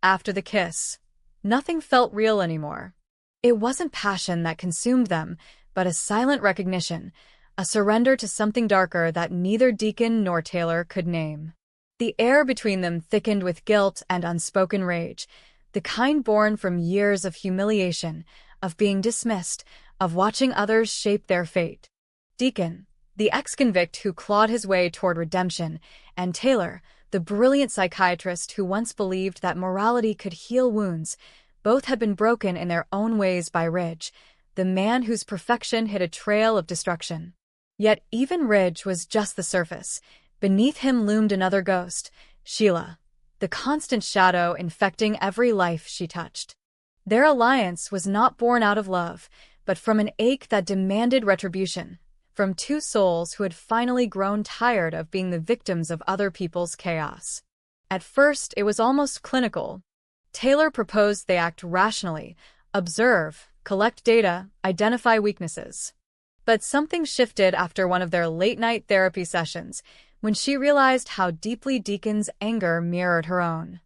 after the kiss, nothing felt real anymore. It wasn't passion that consumed them, but a silent recognition, a surrender to something darker that neither Deacon nor Taylor could name. The air between them thickened with guilt and unspoken rage, the kind born from years of humiliation, of being dismissed, of watching others shape their fate. Deacon, the ex-convict who clawed his way toward redemption, and Taylor, the brilliant psychiatrist who once believed that morality could heal wounds, both had been broken in their own ways by Ridge, the man whose perfection hid a trail of destruction. Yet even Ridge was just the surface. Beneath him loomed another ghost, Sheila, the constant shadow infecting every life she touched. Their alliance was not born out of love, but from an ache that demanded retribution, from two souls who had finally grown tired of being the victims of other people's chaos. At first, it was almost clinical. Taylor proposed they act rationally, observe, collect data, identify weaknesses. But something shifted after one of their late-night therapy sessions, when she realized how deeply Deacon's anger mirrored her own.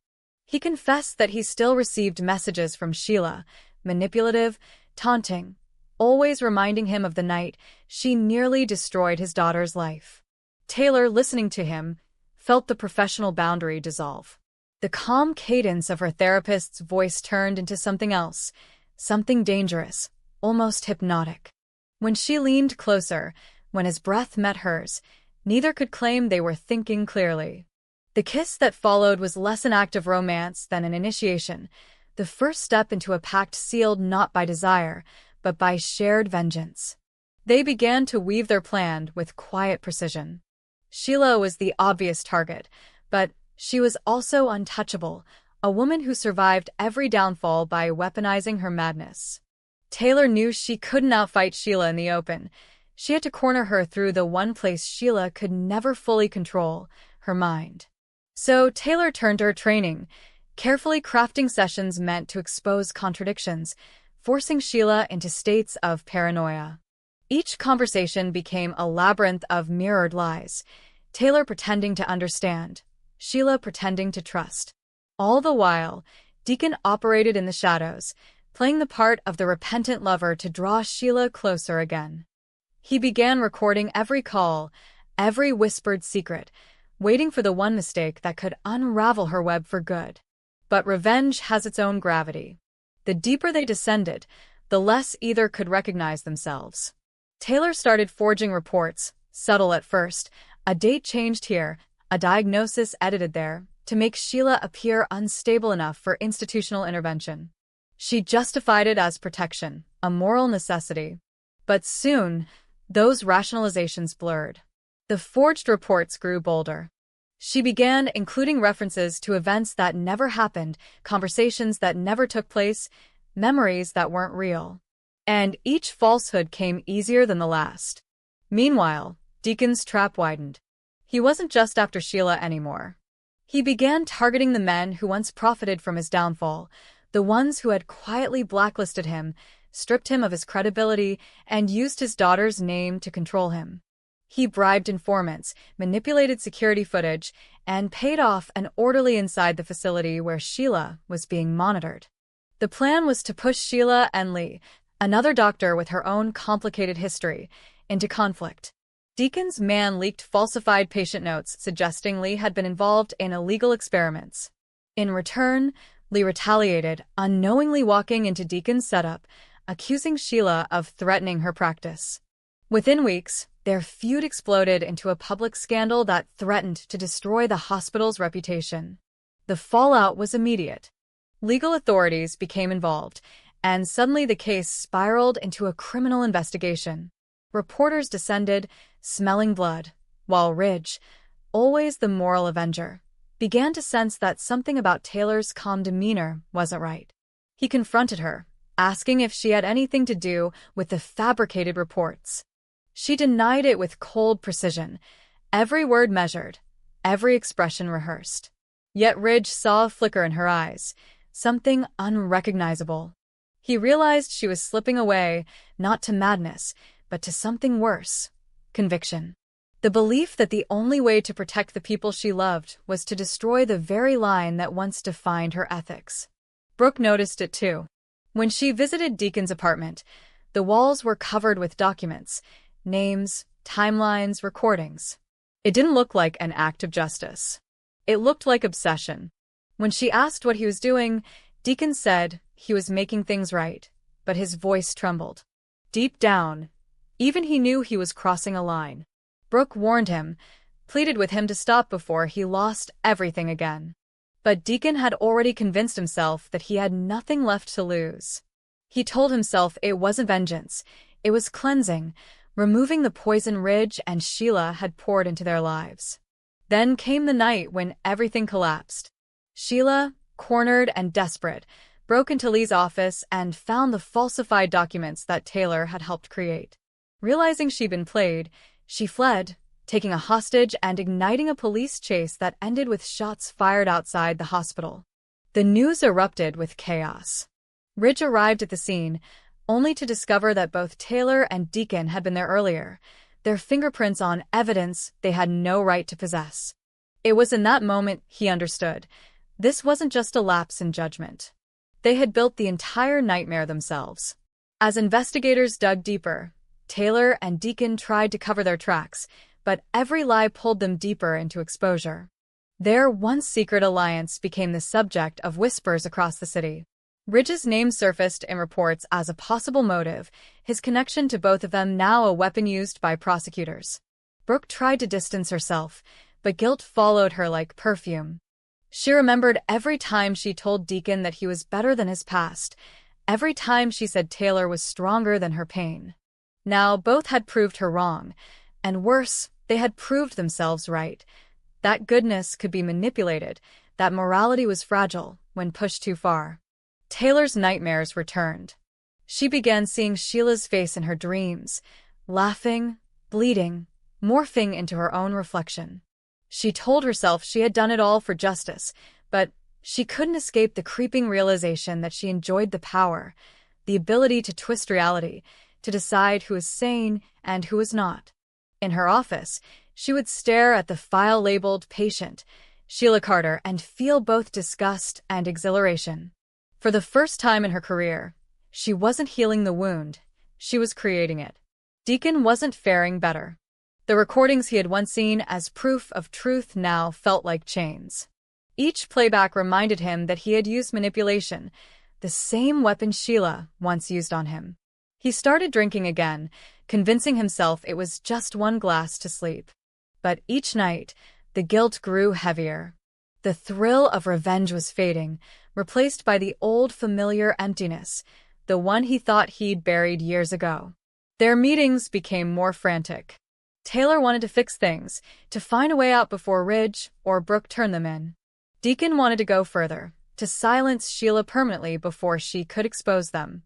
He confessed that he still received messages from Sheila, manipulative, taunting, always reminding him of the night she nearly destroyed his daughter's life. Taylor, listening to him, felt the professional boundary dissolve. The calm cadence of her therapist's voice turned into something else, something dangerous, almost hypnotic. When she leaned closer, when his breath met hers, neither could claim they were thinking clearly. The kiss that followed was less an act of romance than an initiation, the first step into a pact sealed not by desire, but by shared vengeance. They began to weave their plan with quiet precision. Sheila was the obvious target, but she was also untouchable, a woman who survived every downfall by weaponizing her madness. Taylor knew she couldn't outfight Sheila in the open. She had to corner her through the one place Sheila could never fully control, her mind. So Taylor turned to her training, carefully crafting sessions meant to expose contradictions, forcing Sheila into states of paranoia. Each conversation became a labyrinth of mirrored lies, Taylor pretending to understand, Sheila pretending to trust. All the while, Deacon operated in the shadows, playing the part of the repentant lover to draw Sheila closer again. He began recording every call, every whispered secret, waiting for the one mistake that could unravel her web for good. But revenge has its own gravity. The deeper they descended, the less either could recognize themselves. Taylor started forging reports, subtle at first, a date changed here, a diagnosis edited there, to make Sheila appear unstable enough for institutional intervention. She justified it as protection, a moral necessity. But soon, those rationalizations blurred. The forged reports grew bolder. She began including references to events that never happened, conversations that never took place, memories that weren't real. And each falsehood came easier than the last. Meanwhile, Deacon's trap widened. He wasn't just after Sheila anymore. He began targeting the men who once profited from his downfall, the ones who had quietly blacklisted him, stripped him of his credibility, and used his daughter's name to control him. He bribed informants, manipulated security footage, and paid off an orderly inside the facility where Sheila was being monitored. The plan was to push Sheila and Lee, another doctor with her own complicated history, into conflict. Deacon's man leaked falsified patient notes suggesting Lee had been involved in illegal experiments. In return, Lee retaliated, unknowingly walking into Deacon's setup, accusing Sheila of threatening her practice. Within weeks, their feud exploded into a public scandal that threatened to destroy the hospital's reputation. The fallout was immediate. Legal authorities became involved, and suddenly the case spiraled into a criminal investigation. Reporters descended, smelling blood, while Ridge, always the moral avenger, began to sense that something about Taylor's calm demeanor wasn't right. He confronted her, asking if she had anything to do with the fabricated reports. She denied it with cold precision, every word measured, every expression rehearsed. Yet Ridge saw a flicker in her eyes, something unrecognizable. He realized she was slipping away, not to madness, but to something worse, conviction. The belief that the only way to protect the people she loved was to destroy the very line that once defined her ethics. Brooke noticed it too. When she visited Deacon's apartment, the walls were covered with documents, names, timelines, recordings. It didn't look like an act of justice. It looked like obsession. When she asked what he was doing, Deacon said he was making things right, but his voice trembled. Deep down, even he knew he was crossing a line. Brooke warned him, pleaded with him to stop before he lost everything again. But Deacon had already convinced himself that he had nothing left to lose. He told himself it wasn't vengeance, it was cleansing, removing the poison Ridge and Sheila had poured into their lives. Then came the night when everything collapsed. Sheila, cornered and desperate, broke into Lee's office and found the falsified documents that Taylor had helped create. Realizing she'd been played, she fled, taking a hostage and igniting a police chase that ended with shots fired outside the hospital. The news erupted with chaos. Ridge arrived at the scene, only to discover that both Taylor and Deacon had been there earlier, their fingerprints on evidence they had no right to possess. It was in that moment he understood. This wasn't just a lapse in judgment. They had built the entire nightmare themselves. As investigators dug deeper, Taylor and Deacon tried to cover their tracks, but every lie pulled them deeper into exposure. Their once secret alliance became the subject of whispers across the city. Ridge's name surfaced in reports as a possible motive, his connection to both of them now a weapon used by prosecutors. Brooke tried to distance herself, but guilt followed her like perfume. She remembered every time she told Deacon that he was better than his past, every time she said Taylor was stronger than her pain. Now both had proved her wrong, and worse, they had proved themselves right. That goodness could be manipulated, that morality was fragile when pushed too far. Taylor's nightmares returned. She began seeing Sheila's face in her dreams, laughing, bleeding, morphing into her own reflection. She told herself she had done it all for justice, but she couldn't escape the creeping realization that she enjoyed the power, the ability to twist reality, to decide who was sane and who was not. In her office, she would stare at the file labeled Patient, Sheila Carter, and feel both disgust and exhilaration. For the first time in her career, she wasn't healing the wound, she was creating it. Deacon wasn't faring better. The recordings he had once seen as proof of truth now felt like chains. Each playback reminded him that he had used manipulation, the same weapon Sheila once used on him. He started drinking again, convincing himself it was just one glass to sleep. But each night, the guilt grew heavier. The thrill of revenge was fading, replaced by the old familiar emptiness, the one he thought he'd buried years ago. Their meetings became more frantic. Taylor wanted to fix things, to find a way out before Ridge or Brooke turned them in. Deacon wanted to go further, to silence Sheila permanently before she could expose them.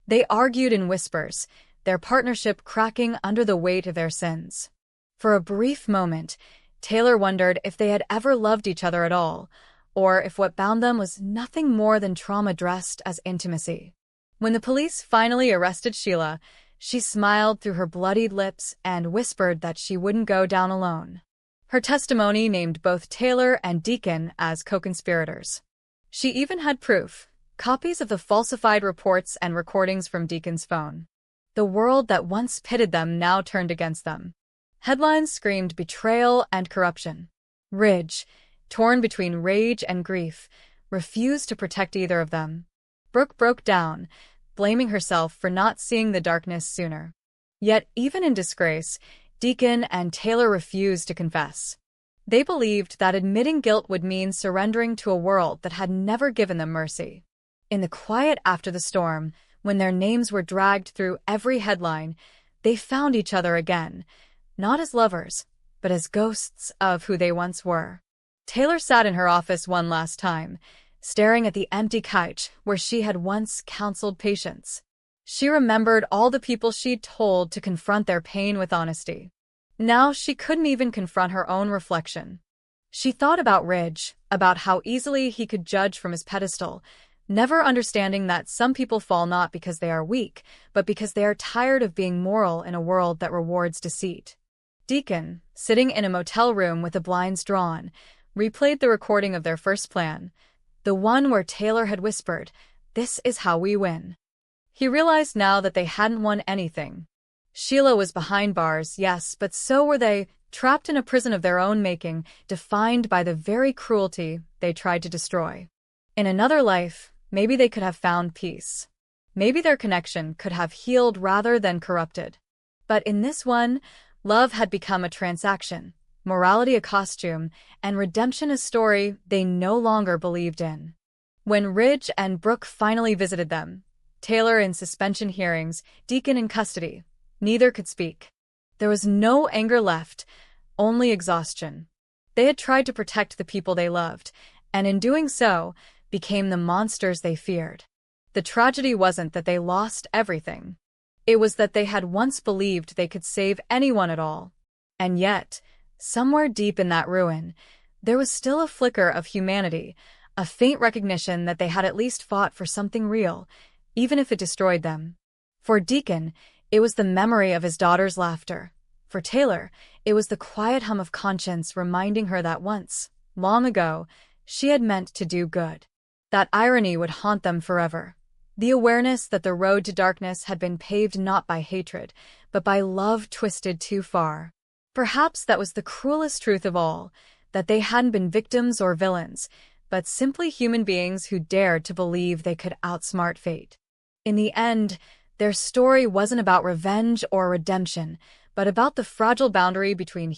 They argued in whispers, their partnership cracking under the weight of their sins. For a brief moment, Taylor wondered if they had ever loved each other at all, or if what bound them was nothing more than trauma dressed as intimacy. When the police finally arrested Sheila, she smiled through her bloodied lips and whispered that she wouldn't go down alone. Her testimony named both Taylor and Deacon as co-conspirators. She even had proof, copies of the falsified reports and recordings from Deacon's phone. The world that once pitted them now turned against them. Headlines screamed betrayal and corruption. Ridge, torn between rage and grief, refused to protect either of them. Brooke broke down, blaming herself for not seeing the darkness sooner. Yet, even in disgrace, Deacon and Taylor refused to confess. They believed that admitting guilt would mean surrendering to a world that had never given them mercy. In the quiet after the storm, when their names were dragged through every headline, they found each other again, not as lovers, but as ghosts of who they once were. Taylor sat in her office one last time, staring at the empty couch where she had once counseled patients. She remembered all the people she'd told to confront their pain with honesty. Now she couldn't even confront her own reflection. She thought about Ridge, about how easily he could judge from his pedestal, never understanding that some people fall not because they are weak, but because they are tired of being moral in a world that rewards deceit. Deacon, sitting in a motel room with the blinds drawn, replayed the recording of their first plan, the one where Taylor had whispered, "This is how we win." He realized now that they hadn't won anything. Sheila was behind bars, yes, but so were they, trapped in a prison of their own making, defined by the very cruelty they tried to destroy. In another life, maybe they could have found peace. Maybe their connection could have healed rather than corrupted. But in this one, love had become a transaction, morality a costume, and redemption a story they no longer believed in. When Ridge and Brooke finally visited them, Taylor in suspension hearings, Deacon in custody, neither could speak. There was no anger left, only exhaustion. They had tried to protect the people they loved, and in doing so, became the monsters they feared. The tragedy wasn't that they lost everything. It was that they had once believed they could save anyone at all. And yet, somewhere deep in that ruin, there was still a flicker of humanity, a faint recognition that they had at least fought for something real, even if it destroyed them. For Deacon, it was the memory of his daughter's laughter. For Taylor, it was the quiet hum of conscience reminding her that once, long ago, she had meant to do good. That irony would haunt them forever. The awareness that the road to darkness had been paved not by hatred, but by love twisted too far. Perhaps that was the cruelest truth of all, that they hadn't been victims or villains, but simply human beings who dared to believe they could outsmart fate. In the end, their story wasn't about revenge or redemption, but about the fragile boundary between